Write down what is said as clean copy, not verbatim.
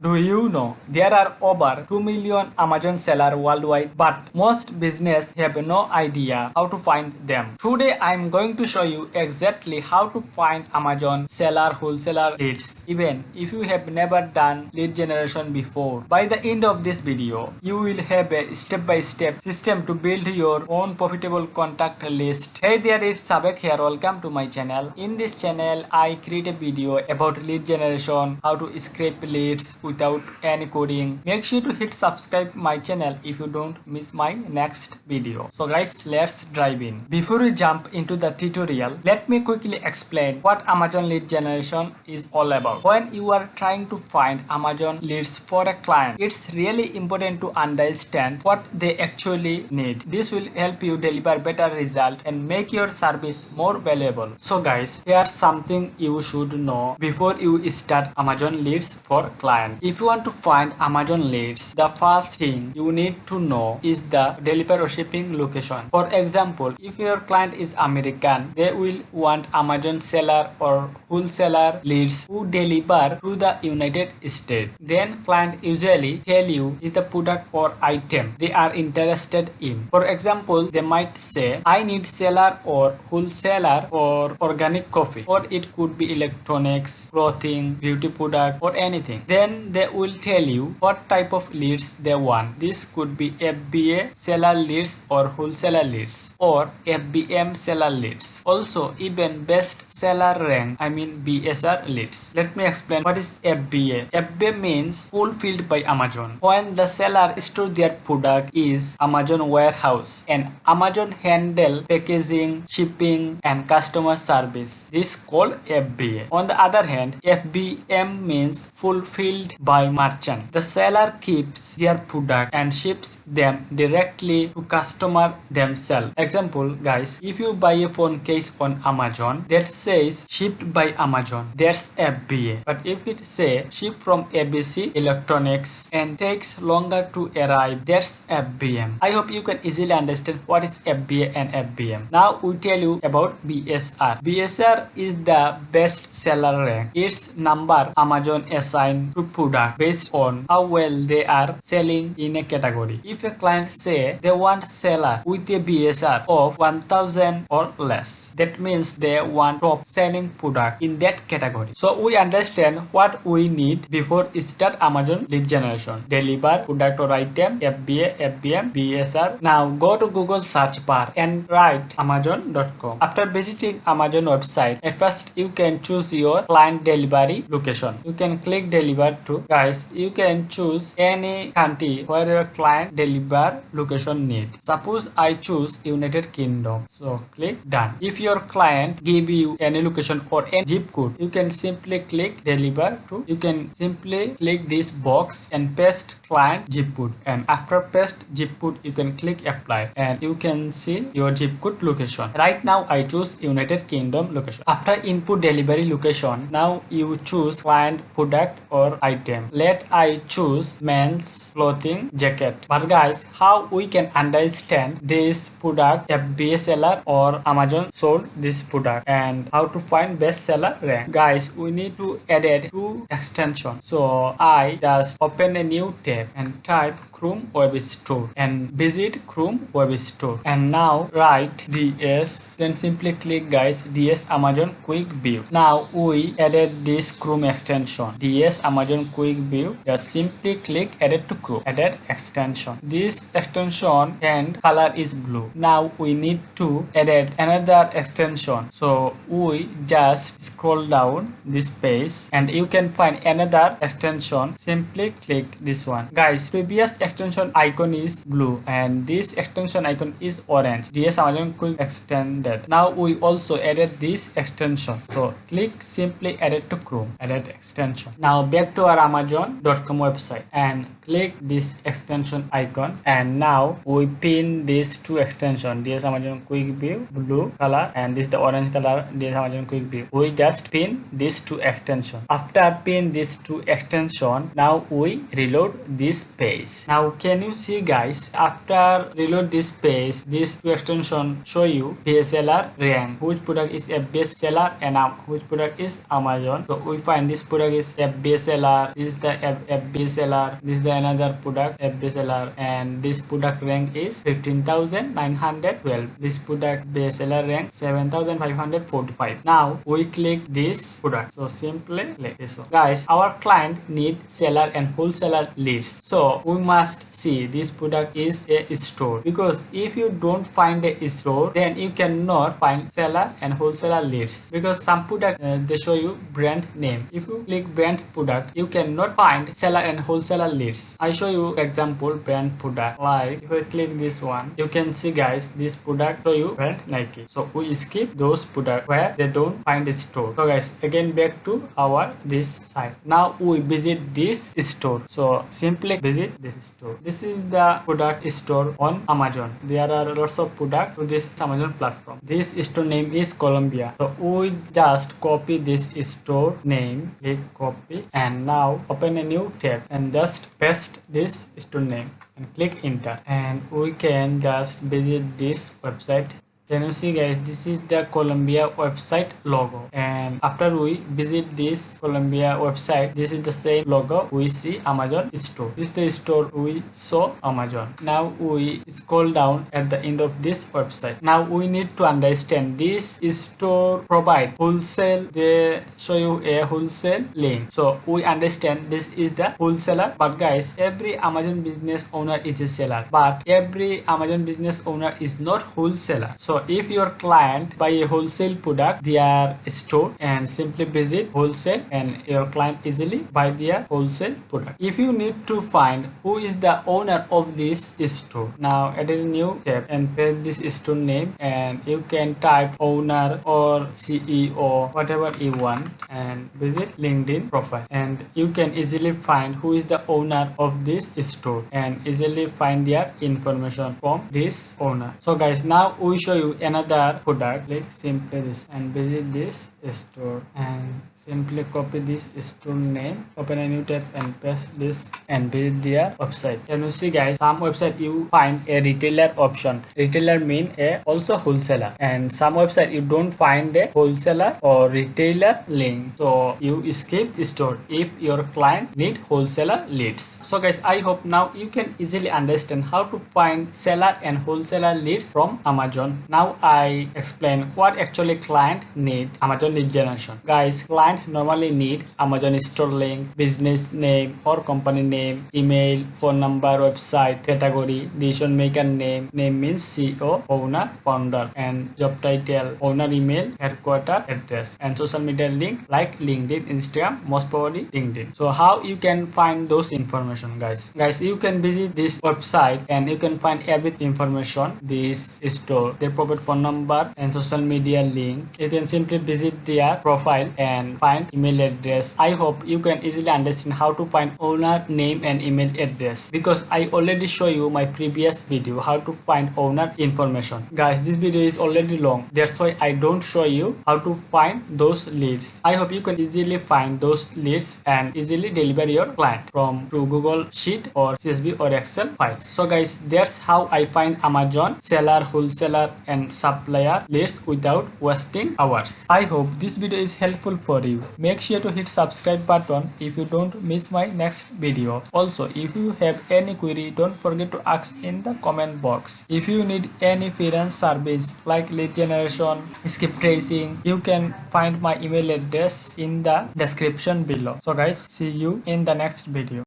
Do you know there are over 2 million Amazon sellers worldwide, but most businesses have no idea how to find them. Today I am going to show you exactly how to find Amazon seller wholesaler leads, even if you have never done lead generation before. By the end of this video, you will have a step-by-step system to build your own profitable contact list. Hey there, it's Sabek here. Welcome to my channel. In this channel, I create a video about lead generation, how to scrape leads without any coding. Make sure to hit subscribe my channel if you don't miss my next video. So guys, let's dive in. Before we jump into the tutorial, let me quickly explain what Amazon lead generation is all about. When you are trying to find Amazon leads for a client, it's really important to understand what they actually need. This will help you deliver better result and make your service more valuable. So guys, here's something you should know before you start Amazon leads for client. If you want to find Amazon leads, the first thing you need to know is the deliver or shipping location. For example, if your client is American, they will want Amazon seller or wholesaler leads who deliver to the United States. Then client usually tell you is the product or item they are interested in. For example, they might say, I need seller or wholesaler for organic coffee, or it could be electronics, clothing, beauty product, or anything. Then they will tell you what type of leads they want. This could be FBA seller leads or wholesaler leads or FBM seller leads. Also, even best seller rank, BSR leads. Let me explain what is FBA. FBA means fulfilled by Amazon. When the seller store their product is Amazon warehouse and Amazon handle packaging, shipping and customer service. This called FBA. On the other hand, FBM means fulfilled by merchant. The seller keeps their product and ships them directly to customer themselves. Example, guys, if you buy a phone case on Amazon that says shipped by Amazon, that's FBA. But if it say shipped from ABC Electronics and takes longer to arrive, that's FBM. I hope you can easily understand what is FBA and FBM. Now we tell you about BSR. BSR is the best seller rank. Its number Amazon assigned to product based on how well they are selling in a category. If a client say they want seller with a BSR of 1000 or less, that means they want top selling product in that category. So we understand what we need before start Amazon lead generation. Deliver product or item, FBA, FBM, BSR. Now go to Google search bar and write amazon.com. After visiting Amazon website, at first you can choose your client delivery location. You can click deliver to. Guys, you can choose any country where your client deliver location need. Suppose I choose United Kingdom. So click done. If your client give you any location or any zip code, you can simply click deliver to. You can simply click this box and paste client zip code, and after paste zip code you can click apply and you can see your zip code location. Right now I choose United Kingdom location. After input delivery location, now you choose client product or item. Let I choose men's clothing jacket. But guys, how we can understand this product FBA seller or Amazon sold this product and how to find best seller rank? Guys, we need to add two extensions. So I just open a new tab and type Chrome Web Store and visit Chrome Web Store and now write DS, then simply click guys DS Amazon Quick View. Now we added this Chrome extension DS Amazon Quick View. Just simply click added to Chrome, added extension. This extension and color is blue. Now we need to add another extension, so we just scroll down this page and you can find another extension. Simply click this one. Guys, previous extension icon is blue and this extension icon is orange. DS Amazon Quick Extended. Now we also added this extension, so click simply added to Chrome, added extension. Now back to our Amazon.com website and click this extension icon, and now we pin these two extension, DS Amazon Quick View blue color and this the orange color DS Amazon Quick View. We just pin these two extension. After pin these two extension, now we reload this page. Now can you see guys, after reload this page, these two extension show you seller rank, which product is FBA seller and which product is Amazon. So we find this product is FBA seller seller, this is the FB seller, this is the another product FB seller, and this product rank is 15,912. This product base seller rank 7,545. Now we click this product. So simply click this one. Guys, our client need seller and wholesaler leads. So we must see this product is a store, because if you don't find a store, then you cannot find seller and wholesaler leads, because some product they show you brand name. If you click brand product, you cannot find seller and wholesaler leads. I show you example brand product. Like if I click this one, you can see guys, this product show you brand Nike. So we skip those products where they don't find a store. So guys, again back to our this site. Now we visit this store. So simply visit this store. This is the product store on Amazon. There are lots of products to this Amazon platform. This store name is Colombia. So we just copy this store name, click copy, and now open a new tab and just paste this store name and click enter, and we can just visit this website. Can you see guys, this is the Colombia website logo, and after we visit this Colombia website, this is the same logo we see Amazon store. This is the store we saw Amazon. Now we scroll down at the end of this website. Now we need to understand this store provide wholesale. They show you a wholesale link, so we understand this is the wholesaler. But guys, every Amazon business owner is a seller, but every Amazon business owner is not wholesaler. So if your client buy a wholesale product, their store, and simply visit wholesale, and your client easily buy their wholesale product. If you need to find who is the owner of this store, now add a new tab and paste this store name, and you can type owner or CEO, whatever you want, and visit LinkedIn profile, and you can easily find who is the owner of this store and easily find their information from this owner. So guys, now we show you another product. Click simply this and visit this store, and simply copy this store name, open a new tab and paste this and visit their website. Can you see guys, some website you find a retailer option. Retailer mean a also wholesaler, and some website you don't find a wholesaler or retailer link, so you skip store if your client need wholesaler leads. So guys, I hope now you can easily understand how to find seller and wholesaler leads from Amazon. Now I explain what actually client need Amazon lead generation. Guys, client normally need Amazon store link, business name or company name, email, phone number, website, category, decision maker name. Name means CEO, owner, founder, and job title, owner email, headquarter address, and social media link like LinkedIn, Instagram, most probably LinkedIn. So how you can find those information, guys? Guys, you can visit this website and you can find every information this store. They provide phone number and social media link. You can simply visit their profile and find email address. I hope you can easily understand how to find owner name and email address, because I already show you my previous video how to find owner information. Guys, this video is already long, that's why I don't show you how to find those leads. I hope you can easily find those leads and easily deliver your client from through Google Sheet or CSV or Excel files. So guys, that's how I find Amazon seller, wholesaler, and supplier leads without wasting hours. I hope this video is helpful for you. Make sure to hit subscribe button if you don't miss my next video. Also, if you have any query, don't forget to ask in the comment box. If you need any freelance service like lead generation, skip tracing, you can find my email address in the description below. So guys, see you in the next video.